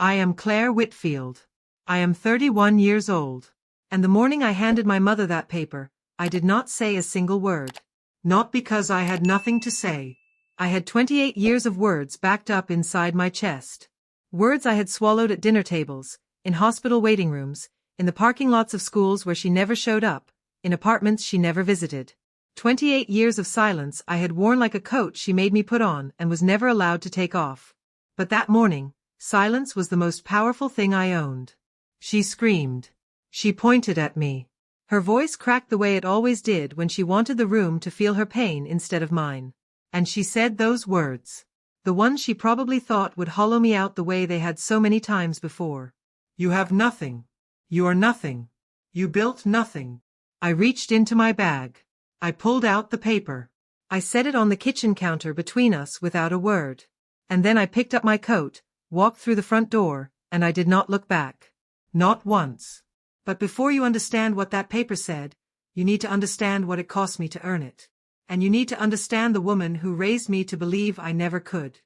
I am Claire Whitfield. I am 31 years old. And the morning I handed my mother that paper, I did not say a single word. Not because I had nothing to say. I had 28 years of words backed up inside my chest. Words I had swallowed at dinner tables, in hospital waiting rooms, in the parking lots of schools where she never showed up, in apartments she never visited. 28 years of silence I had worn like a coat she made me put on and was never allowed to take off. But that morning, silence was the most powerful thing I owned. She screamed. She pointed at me. Her voice cracked the way it always did when she wanted the room to feel her pain instead of mine. And she said those words. The ones she probably thought would hollow me out the way they had so many times before. You have nothing. You are nothing. You built nothing. I reached into my bag. I pulled out the paper. I set it on the kitchen counter between us without a word. And then I picked up my coat, walked through the front door, and I did not look back. Not once. But before you understand what that paper said, you need to understand what it cost me to earn it. And you need to understand the woman who raised me to believe I never could.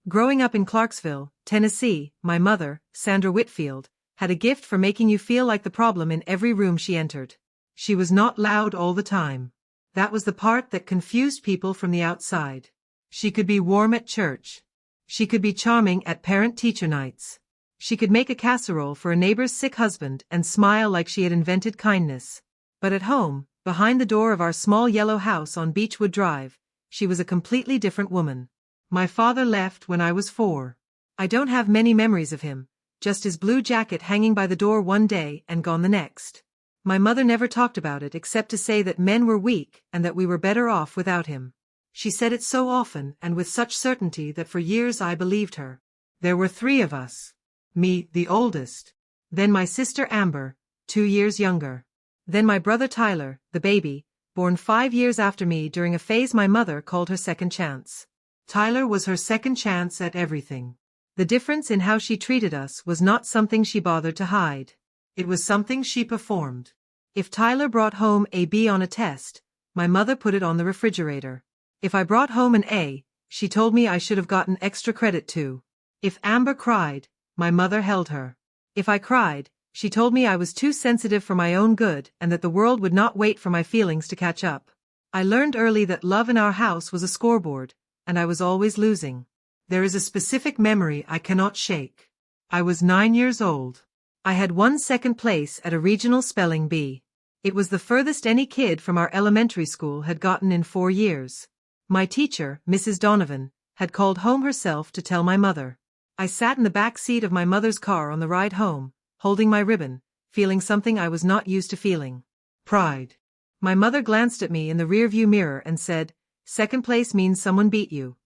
Growing up in Clarksville, Tennessee, my mother, Sandra Whitfield, had a gift for making you feel like the problem in every room she entered. She was not loud all the time. That was the part that confused people from the outside. She could be warm at church. She could be charming at parent-teacher nights. She could make a casserole for a neighbor's sick husband and smile like she had invented kindness. But at home, behind the door of our small yellow house on Beechwood Drive, she was a completely different woman. My father left when I was 4. I don't have many memories of him, just his blue jacket hanging by the door one day and gone the next. My mother never talked about it except to say that men were weak and that we were better off without him. She said it so often and with such certainty that for years I believed her. There were 3 of us. Me, the oldest. Then my sister Amber, 2 years younger. Then my brother Tyler, the baby, born 5 years after me during a phase my mother called her second chance. Tyler was her second chance at everything. The difference in how she treated us was not something she bothered to hide. It was something she performed. If Tyler brought home a B on a test, my mother put it on the refrigerator. If I brought home an A, she told me I should have gotten extra credit too. If Amber cried, my mother held her. If I cried, she told me I was too sensitive for my own good and that the world would not wait for my feelings to catch up. I learned early that love in our house was a scoreboard, and I was always losing. There is a specific memory I cannot shake. I was 9 years old. I had won second place at a regional spelling bee. It was the furthest any kid from our elementary school had gotten in 4 years. My teacher, Mrs. Donovan, had called home herself to tell my mother. I sat in the back seat of my mother's car on the ride home, holding my ribbon, feeling something I was not used to feeling. Pride. My mother glanced at me in the rearview mirror and said, "Second place means someone beat you."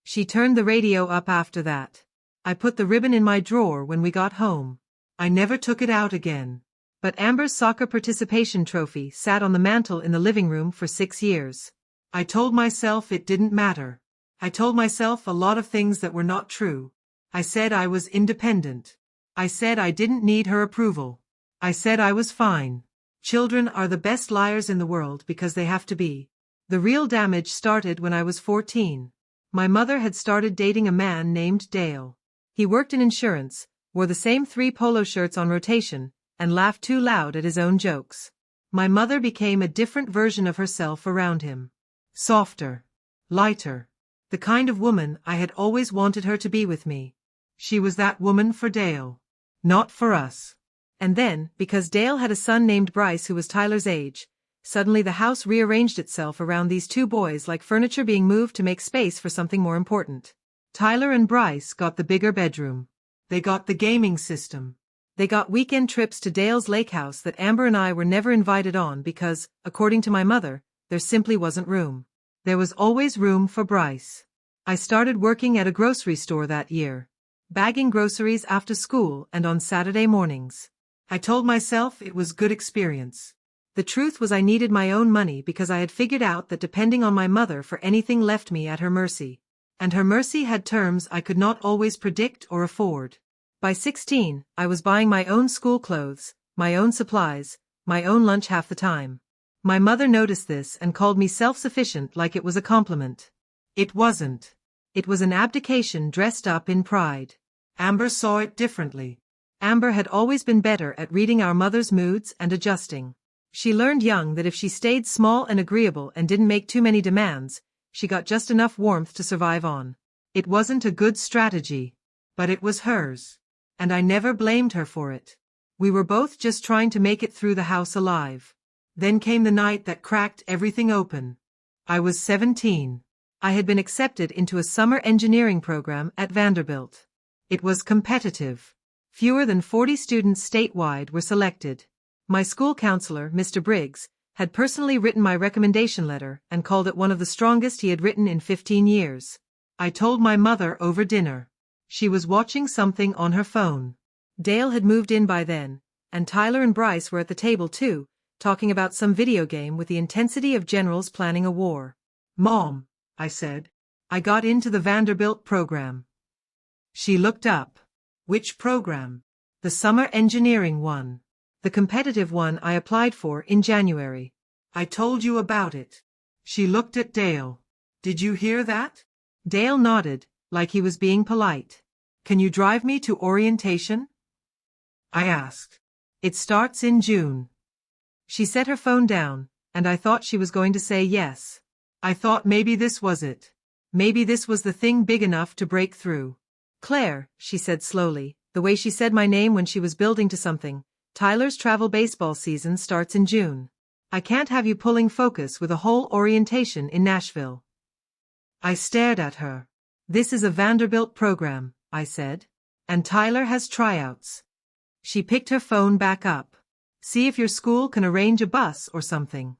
She turned the radio up after that. I put the ribbon in my drawer when we got home. I never took it out again. But Amber's soccer participation trophy sat on the mantel in the living room for 6 years. I told myself it didn't matter. I told myself a lot of things that were not true. I said I was independent. I said I didn't need her approval. I said I was fine. Children are the best liars in the world because they have to be. The real damage started when I was 14. My mother had started dating a man named Dale. He worked in insurance, wore the same 3 polo shirts on rotation, and laughed too loud at his own jokes. My mother became a different version of herself around him. Softer. Lighter. The kind of woman I had always wanted her to be with me. She was that woman for Dale. Not for us. And then, because Dale had a son named Bryce who was Tyler's age, suddenly the house rearranged itself around these 2 boys like furniture being moved to make space for something more important. Tyler and Bryce got the bigger bedroom. They got the gaming system. They got weekend trips to Dale's lake house that Amber and I were never invited on because, according to my mother, there simply wasn't room. There was always room for Bryce. I started working at a grocery store that year, bagging groceries after school and on Saturday mornings. I told myself it was good experience. The truth was I needed my own money because I had figured out that depending on my mother for anything left me at her mercy. And her mercy had terms I could not always predict or afford. By 16, I was buying my own school clothes, my own supplies, my own lunch half the time. My mother noticed this and called me self-sufficient like it was a compliment. It wasn't. It was an abdication dressed up in pride. Amber saw it differently. Amber had always been better at reading our mother's moods and adjusting. She learned young that if she stayed small and agreeable and didn't make too many demands, she got just enough warmth to survive on. It wasn't a good strategy, but it was hers. And I never blamed her for it. We were both just trying to make it through the house alive. Then came the night that cracked everything open. I was 17. I had been accepted into a summer engineering program at Vanderbilt. It was competitive. Fewer than 40 students statewide were selected. My school counselor, Mr. Briggs, had personally written my recommendation letter and called it one of the strongest he had written in 15 years. I told my mother over dinner. She was watching something on her phone. Dale had moved in by then, and Tyler and Bryce were at the table too, talking about some video game with the intensity of generals planning a war. "Mom," I said, "I got into the Vanderbilt program." She looked up. "Which program?" "The summer engineering one. The competitive one I applied for in January. I told you about it." She looked at Dale. "Did you hear that?" Dale nodded, like he was being polite. "Can you drive me to orientation?" I asked. "It starts in June." She set her phone down, and I thought she was going to say yes. I thought maybe this was it. Maybe this was the thing big enough to break through. "Claire," she said slowly, the way she said my name when she was building to something, "Tyler's travel baseball season starts in June. I can't have you pulling focus with a whole orientation in Nashville." I stared at her. "This is a Vanderbilt program," I said. "And Tyler has tryouts." She picked her phone back up. "See if your school can arrange a bus or something."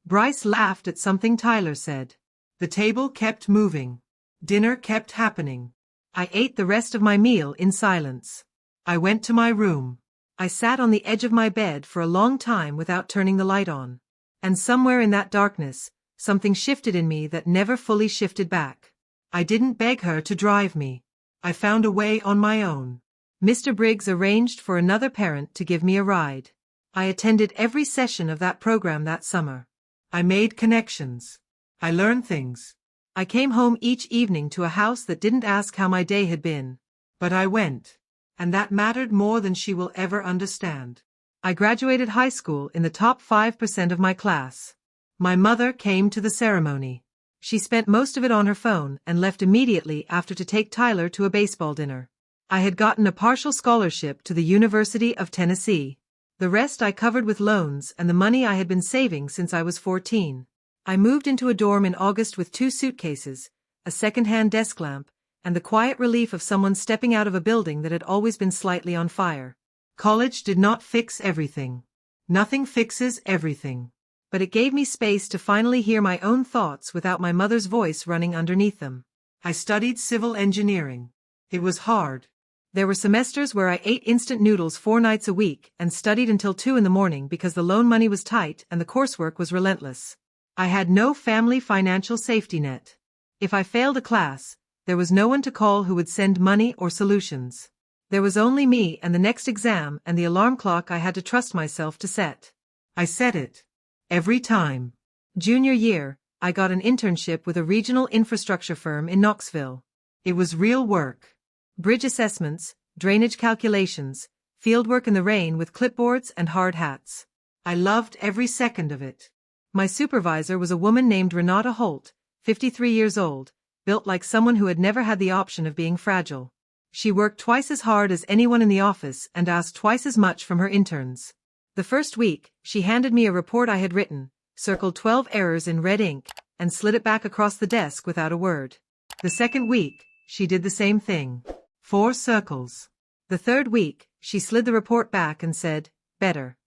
Bryce laughed at something Tyler said. The table kept moving. Dinner kept happening. I ate the rest of my meal in silence. I went to my room. I sat on the edge of my bed for a long time without turning the light on. And somewhere in that darkness, something shifted in me that never fully shifted back. I didn't beg her to drive me. I found a way on my own. Mr. Briggs arranged for another parent to give me a ride. I attended every session of that program that summer. I made connections. I learned things. I came home each evening to a house that didn't ask how my day had been. But I went. And that mattered more than she will ever understand. I graduated high school in the top 5% of my class. My mother came to the ceremony. She spent most of it on her phone and left immediately after to take Tyler to a baseball dinner. I had gotten a partial scholarship to the University of Tennessee. The rest I covered with loans and the money I had been saving since I was 14. I moved into a dorm in August with 2 suitcases, a second-hand desk lamp, and the quiet relief of someone stepping out of a building that had always been slightly on fire. College did not fix everything. Nothing fixes everything. But it gave me space to finally hear my own thoughts without my mother's voice running underneath them. I studied civil engineering. It was hard. There were semesters where I ate instant noodles 4 nights a week and studied until 2 in the morning because the loan money was tight and the coursework was relentless. I had no family financial safety net. If I failed a class, there was no one to call who would send money or solutions. There was only me and the next exam and the alarm clock I had to trust myself to set. I set it. Every time. Junior year, I got an internship with a regional infrastructure firm in Knoxville. It was real work. Bridge assessments, drainage calculations, fieldwork in the rain with clipboards and hard hats. I loved every second of it. My supervisor was a woman named Renata Holt, 53 years old, built like someone who had never had the option of being fragile. She worked twice as hard as anyone in the office and asked twice as much from her interns. The first week, she handed me a report I had written, circled 12 errors in red ink, and slid it back across the desk without a word. The second week, she did the same thing. 4 circles. The third week, she slid the report back and said, "Better."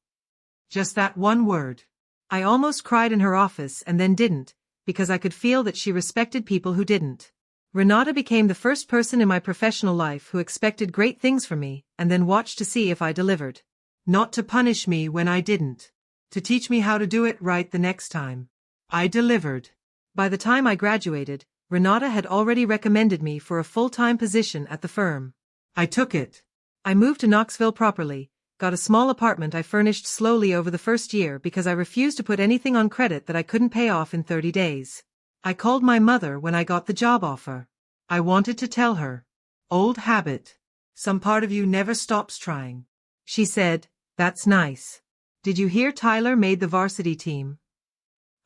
Just that one word. I almost cried in her office and then didn't, because I could feel that she respected people who didn't. Renata became the first person in my professional life who expected great things from me and then watched to see if I delivered. Not to punish me when I didn't. To teach me how to do it right the next time. I delivered. By the time I graduated, Renata had already recommended me for a full-time position at the firm. I took it. I moved to Knoxville properly, got a small apartment I furnished slowly over the first year because I refused to put anything on credit that I couldn't pay off in 30 days. I called my mother when I got the job offer. I wanted to tell her. Old habit. Some part of you never stops trying. She said, "That's nice. Did you hear Tyler made the varsity team?"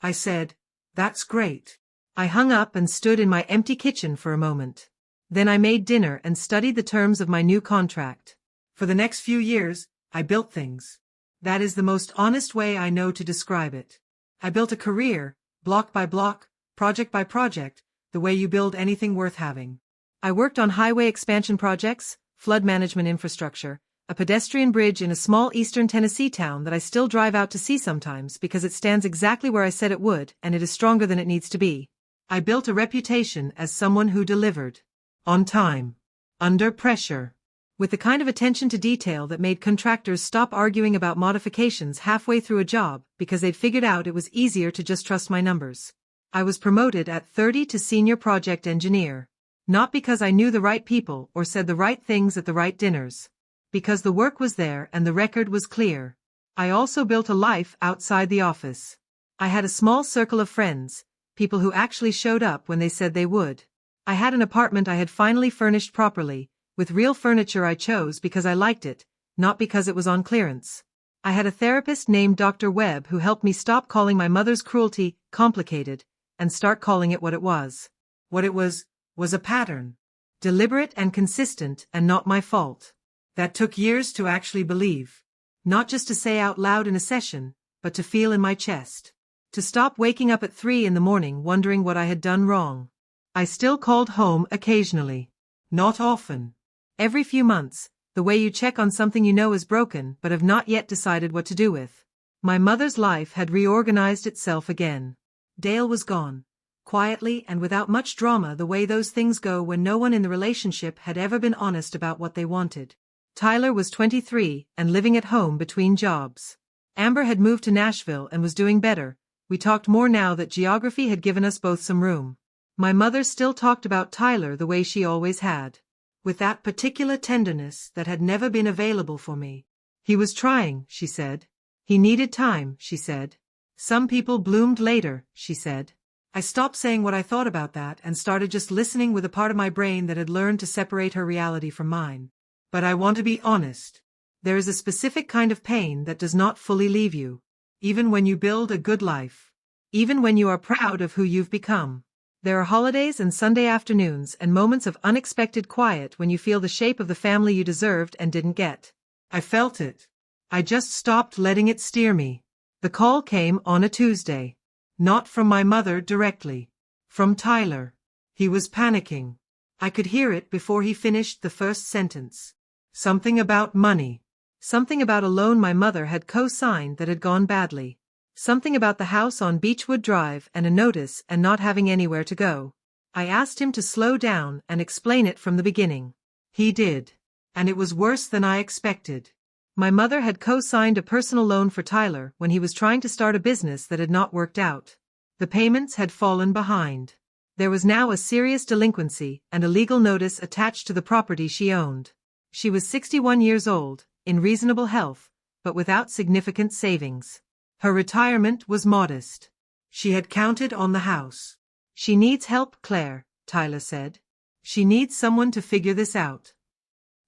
I said, "That's great." I hung up and stood in my empty kitchen for a moment. Then I made dinner and studied the terms of my new contract. For the next few years, I built things. That is the most honest way I know to describe it. I built a career, block by block, project by project, the way you build anything worth having. I worked on highway expansion projects, flood management infrastructure, a pedestrian bridge in a small eastern Tennessee town that I still drive out to see sometimes because it stands exactly where I said it would and it is stronger than it needs to be. I built a reputation as someone who delivered. On time. Under pressure. With the kind of attention to detail that made contractors stop arguing about modifications halfway through a job because they'd figured out it was easier to just trust my numbers. I was promoted at 30 to senior project engineer. Not because I knew the right people or said the right things at the right dinners. Because the work was there and the record was clear. I also built a life outside the office. I had a small circle of friends, people who actually showed up when they said they would. I had an apartment I had finally furnished properly, with real furniture I chose because I liked it, not because it was on clearance. I had a therapist named Dr. Webb who helped me stop calling my mother's cruelty complicated and start calling it what it was. What it was a pattern. Deliberate and consistent and not my fault. That took years to actually believe. Not just to say out loud in a session, but to feel in my chest. To stop waking up at 3 in the morning wondering what I had done wrong. I still called home occasionally. Not often. Every few months, the way you check on something you know is broken but have not yet decided what to do with. My mother's life had reorganized itself again. Dale was gone. Quietly and without much drama, the way those things go when no one in the relationship had ever been honest about what they wanted. Tyler was 23 and living at home between jobs. Amber had moved to Nashville and was doing better. We talked more now that geography had given us both some room. My mother still talked about Tyler the way she always had. With that particular tenderness that had never been available for me. He was trying, she said. He needed time, she said. Some people bloomed later, she said. I stopped saying what I thought about that and started just listening with a part of my brain that had learned to separate her reality from mine. But I want to be honest. There is a specific kind of pain that does not fully leave you. Even when you build a good life. Even when you are proud of who you've become. There are holidays and Sunday afternoons and moments of unexpected quiet when you feel the shape of the family you deserved and didn't get. I felt it. I just stopped letting it steer me. The call came on a Tuesday. Not from my mother directly. From Tyler. He was panicking. I could hear it before he finished the first sentence. Something about money. Something about a loan my mother had co-signed that had gone badly. Something about the house on Beechwood Drive and a notice and not having anywhere to go. I asked him to slow down and explain it from the beginning. He did. And it was worse than I expected. My mother had co-signed a personal loan for Tyler when he was trying to start a business that had not worked out. The payments had fallen behind. There was now a serious delinquency and a legal notice attached to the property she owned. She was 61 years old, in reasonable health, but without significant savings. Her retirement was modest. She had counted on the house. She needs help, Claire, Tyler said. She needs someone to figure this out.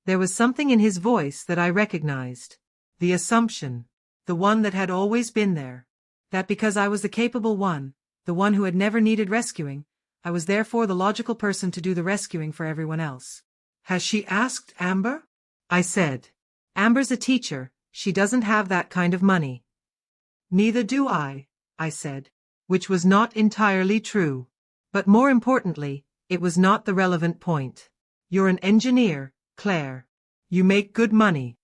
There was something in his voice that I recognized. The assumption. The one that had always been there. That because I was the capable one, the one who had never needed rescuing, I was therefore the logical person to do the rescuing for everyone else. Has she asked Amber? I said. Amber's a teacher, she doesn't have that kind of money. Neither do I said. Which was not entirely true. But more importantly, it was not the relevant point. You're an engineer, Claire. You make good money.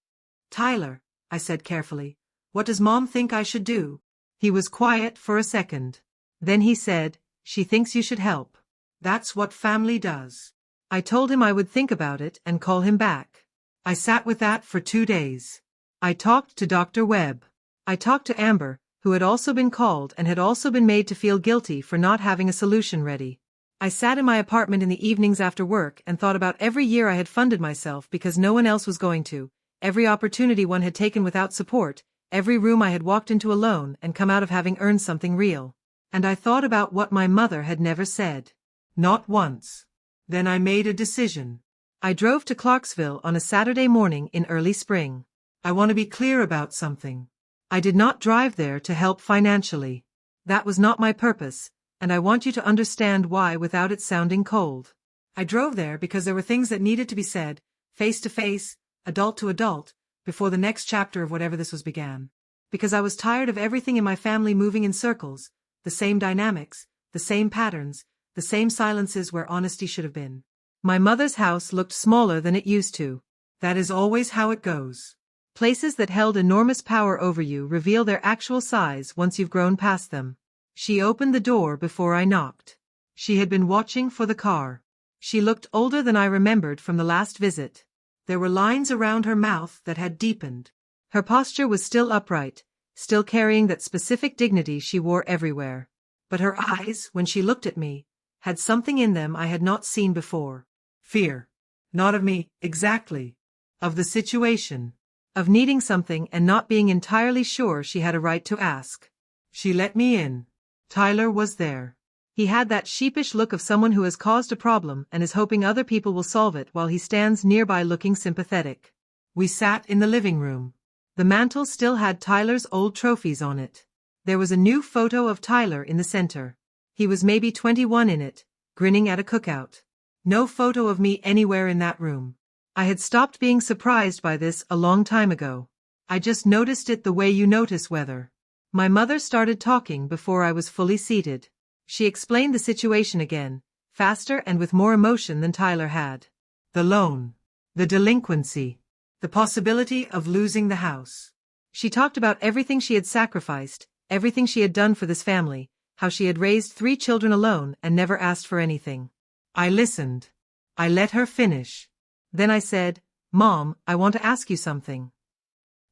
Tyler, I said carefully, what does Mom think I should do? He was quiet for a second. Then he said, she thinks you should help. That's what family does. I told him I would think about it and call him back. I sat with that for 2 days. I talked to Dr. Webb. I talked to Amber, who had also been called and had also been made to feel guilty for not having a solution ready. I sat in my apartment in the evenings after work and thought about every year I had funded myself because no one else was going to, every opportunity one had taken without support, every room I had walked into alone and come out of having earned something real. And I thought about what my mother had never said. Not once. Then I made a decision. I drove to Clarksville on a Saturday morning in early spring. I want to be clear about something. I did not drive there to help financially. That was not my purpose, and I want you to understand why without it sounding cold. I drove there because there were things that needed to be said, face to face, adult to adult, before the next chapter of whatever this was began. Because I was tired of everything in my family moving in circles, the same dynamics, the same patterns, the same silences where honesty should have been. My mother's house looked smaller than it used to. That is always how it goes. Places that held enormous power over you reveal their actual size once you've grown past them. She opened the door before I knocked. She had been watching for the car. She looked older than I remembered from the last visit. There were lines around her mouth that had deepened. Her posture was still upright, still carrying that specific dignity she wore everywhere. But her eyes, when she looked at me, had something in them I had not seen before. Fear. Not of me, exactly. Of the situation. Of needing something and not being entirely sure she had a right to ask. She let me in. Tyler was there. He had that sheepish look of someone who has caused a problem and is hoping other people will solve it while he stands nearby looking sympathetic. We sat in the living room. The mantel still had Tyler's old trophies on it. There was a new photo of Tyler in the center. He was maybe 21 in it, grinning at a cookout. No photo of me anywhere in that room. I had stopped being surprised by this a long time ago. I just noticed it the way you notice weather. My mother started talking before I was fully seated. She explained the situation again, faster and with more emotion than Tyler had. The loan. The delinquency. The possibility of losing the house. She talked about everything she had sacrificed, everything she had done for this family, how she had raised 3 children alone and never asked for anything. I listened. I let her finish. Then I said, "Mom, I want to ask you something."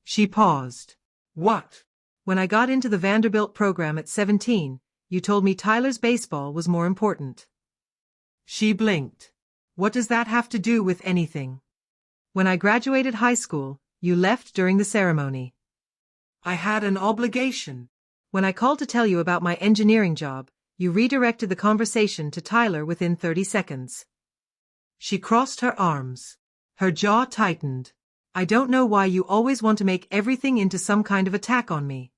She paused. What? When I got into the Vanderbilt program at 17, you told me Tyler's baseball was more important. She blinked. What does that have to do with anything? When I graduated high school, you left during the ceremony. I had an obligation. When I called to tell you about my engineering job, you redirected the conversation to Tyler within 30 seconds. She crossed her arms. Her jaw tightened. I don't know why you always want to make everything into some kind of attack on me.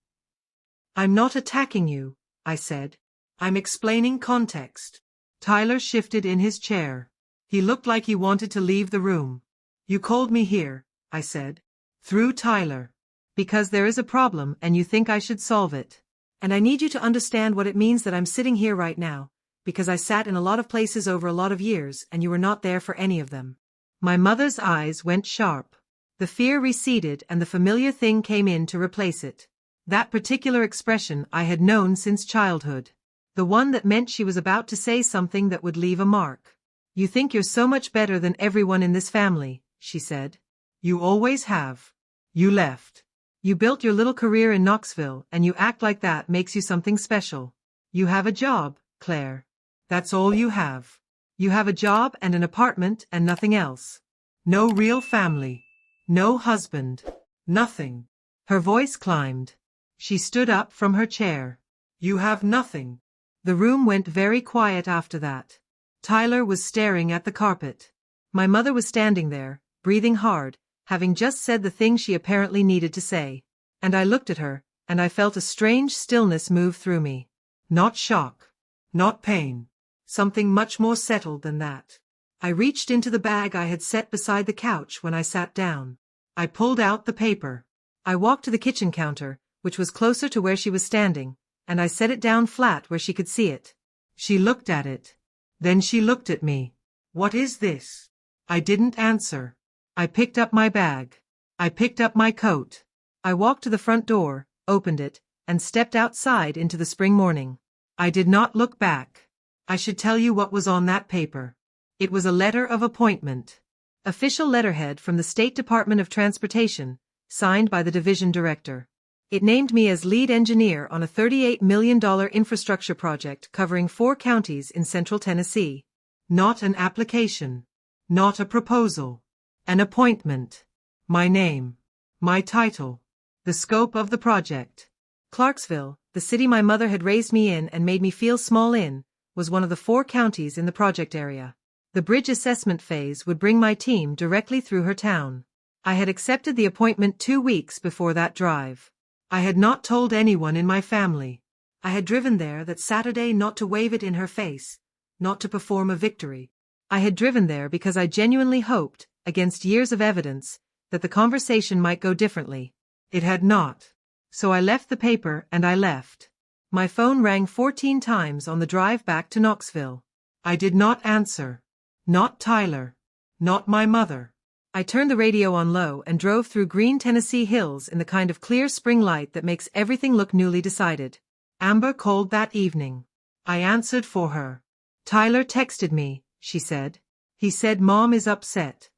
I'm not attacking you, I said. I'm explaining context. Tyler shifted in his chair. He looked like he wanted to leave the room. You called me here, I said. Through Tyler. Because there is a problem and you think I should solve it. And I need you to understand what it means that I'm sitting here right now, because I sat in a lot of places over a lot of years and you were not there for any of them. My mother's eyes went sharp. The fear receded and the familiar thing came in to replace it. That particular expression I had known since childhood. The one that meant she was about to say something that would leave a mark. You think you're so much better than everyone in this family, she said. You always have. You left. You built your little career in Knoxville and you act like that makes you something special. You have a job, Claire. That's all you have. You have a job and an apartment and nothing else. No real family. No husband. Nothing. Her voice climbed. She stood up from her chair. You have nothing. The room went very quiet after that. Tyler was staring at the carpet. My mother was standing there, breathing hard, having just said the thing she apparently needed to say. And I looked at her, and I felt a strange stillness move through me. Not shock. Not pain. Something much more settled than that. I reached into the bag I had set beside the couch when I sat down. I pulled out the paper. I walked to the kitchen counter, which was closer to where she was standing, and I set it down flat where she could see it. She looked at it. Then she looked at me. What is this? I didn't answer. I picked up my bag. I picked up my coat. I walked to the front door, opened it, and stepped outside into the spring morning. I did not look back. I should tell you what was on that paper. It was a letter of appointment. Official letterhead from the State Department of Transportation, signed by the division director. It named me as lead engineer on a $38 million infrastructure project covering 4 counties in central Tennessee. Not an application. Not a proposal. An appointment. My name. My title. The scope of the project. Clarksville, the city my mother had raised me in and made me feel small in, was one of the 4 counties in the project area. The bridge assessment phase would bring my team directly through her town. I had accepted the appointment 2 weeks before that drive. I had not told anyone in my family. I had driven there that Saturday not to wave it in her face, not to perform a victory. I had driven there because I genuinely hoped, against years of evidence, that the conversation might go differently. It had not. So I left the paper and I left. My phone rang 14 times on the drive back to Knoxville. I did not answer. Not Tyler. Not my mother. I turned the radio on low and drove through green Tennessee hills in the kind of clear spring light that makes everything look newly decided. Amber called that evening. I answered for her. Tyler texted me, she said. He said Mom is upset.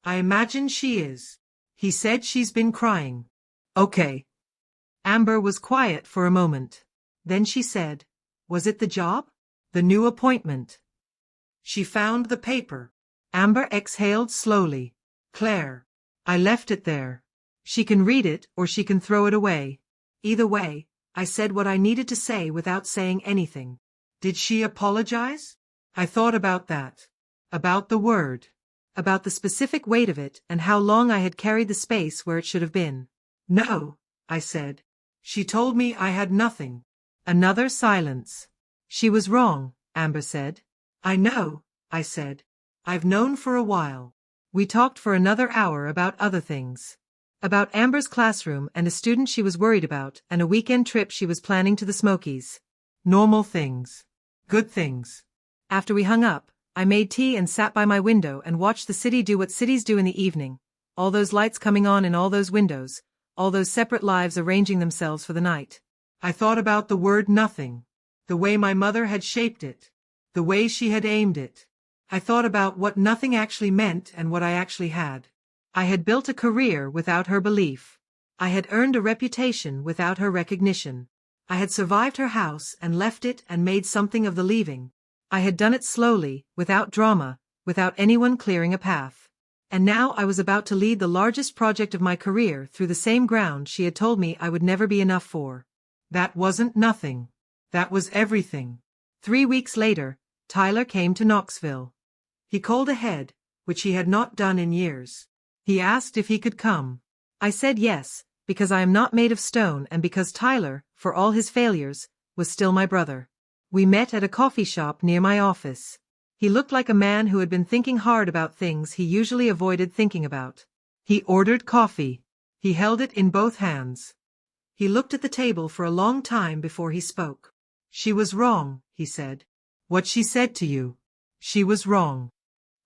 I imagine she is. He said she's been crying. Okay. Amber was quiet for a moment. Then she said, was it the job? The new appointment? She found the paper. Amber exhaled slowly. Claire. I left it there. She can read it or she can throw it away. Either way, I said what I needed to say without saying anything. Did she apologize? I thought about that. About the word. About the specific weight of it and how long I had carried the space where it should have been. No, I said. She told me I had nothing. Another silence. She was wrong, Amber said. I know, I said. I've known for a while. We talked for another hour about other things. About Amber's classroom and a student she was worried about and a weekend trip she was planning to the Smokies. Normal things. Good things. After we hung up, I made tea and sat by my window and watched the city do what cities do in the evening. All those lights coming on in all those windows. All those separate lives arranging themselves for the night. I thought about the word nothing. The way my mother had shaped it. The way she had aimed it. I thought about what nothing actually meant and what I actually had. I had built a career without her belief. I had earned a reputation without her recognition. I had survived her house and left it and made something of the leaving. I had done it slowly, without drama, without anyone clearing a path. And now I was about to lead the largest project of my career through the same ground she had told me I would never be enough for. That wasn't nothing. That was everything. 3 weeks later, Tyler came to Knoxville. He called ahead, which he had not done in years. He asked if he could come. I said yes, because I am not made of stone and because Tyler, for all his failures, was still my brother. We met at a coffee shop near my office. He looked like a man who had been thinking hard about things he usually avoided thinking about. He ordered coffee. He held it in both hands. He looked at the table for a long time before he spoke. She was wrong, he said. What she said to you. She was wrong.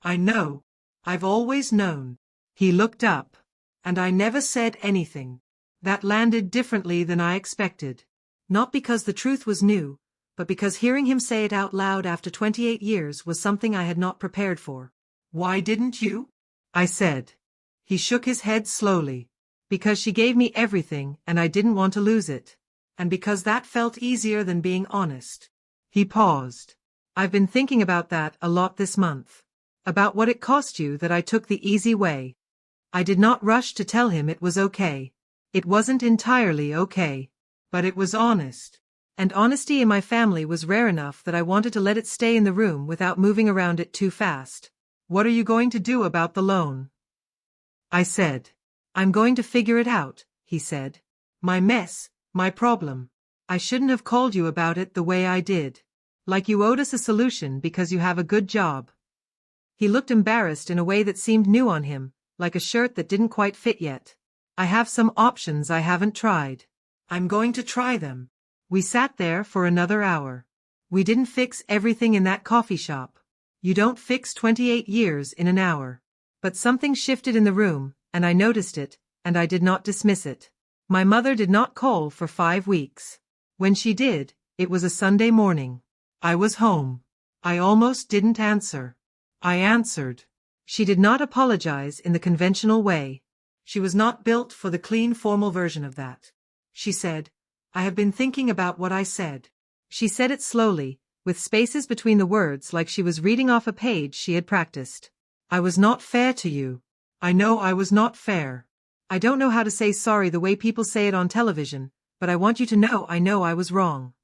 I know. I've always known. He looked up. And I never said anything. That landed differently than I expected. Not because the truth was new, but because hearing him say it out loud after 28 years was something I had not prepared for. Why didn't you? I said. He shook his head slowly. Because she gave me everything and I didn't want to lose it. And because that felt easier than being honest. He paused. I've been thinking about that a lot this month. About what it cost you that I took the easy way. I did not rush to tell him it was okay. It wasn't entirely okay. But it was honest. And honesty in my family was rare enough that I wanted to let it stay in the room without moving around it too fast. What are you going to do about the loan? I said. I'm going to figure it out, he said. My mess, my problem. I shouldn't have called you about it the way I did. Like you owed us a solution because you have a good job. He looked embarrassed in a way that seemed new on him, like a shirt that didn't quite fit yet. I have some options I haven't tried. I'm going to try them. We sat there for another hour. We didn't fix everything in that coffee shop. You don't fix 28 years in an hour. But something shifted in the room, and I noticed it, and I did not dismiss it. My mother did not call for 5 weeks. When she did, it was a Sunday morning. I was home. I almost didn't answer. I answered. She did not apologize in the conventional way. She was not built for the clean formal version of that. She said, I have been thinking about what I said. She said it slowly, with spaces between the words like she was reading off a page she had practiced. I was not fair to you. I know I was not fair. I don't know how to say sorry the way people say it on television, but I want you to know I was wrong.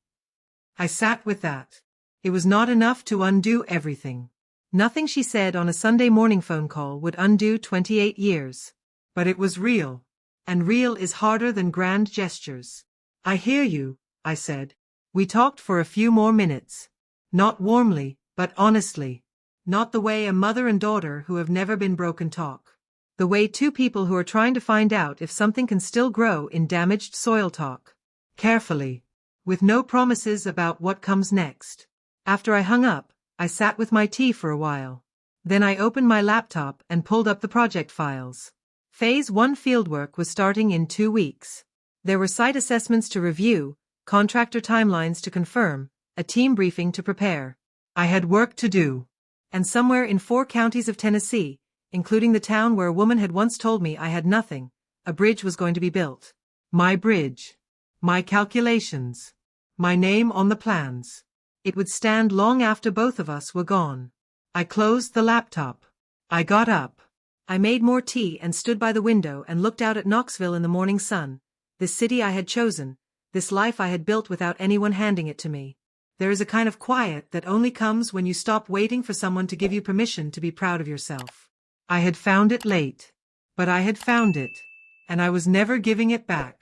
I sat with that. It was not enough to undo everything. Nothing she said on a Sunday morning phone call would undo 28 years. But it was real. And real is harder than grand gestures. I hear you, I said. We talked for a few more minutes. Not warmly, but honestly. Not the way a mother and daughter who have never been broken talk. The way two people who are trying to find out if something can still grow in damaged soil talk. Carefully. With no promises about what comes next. After I hung up, I sat with my tea for a while. Then I opened my laptop and pulled up the project files. Phase 1 fieldwork was starting in 2 weeks. There were site assessments to review, contractor timelines to confirm, a team briefing to prepare. I had work to do. And somewhere in 4 counties of Tennessee, including the town where a woman had once told me I had nothing, a bridge was going to be built. My bridge. My calculations. My name on the plans. It would stand long after both of us were gone. I closed the laptop. I got up. I made more tea and stood by the window and looked out at Knoxville in the morning sun, this city I had chosen, this life I had built without anyone handing it to me. There is a kind of quiet that only comes when you stop waiting for someone to give you permission to be proud of yourself. I had found it late. But I had found it. And I was never giving it back.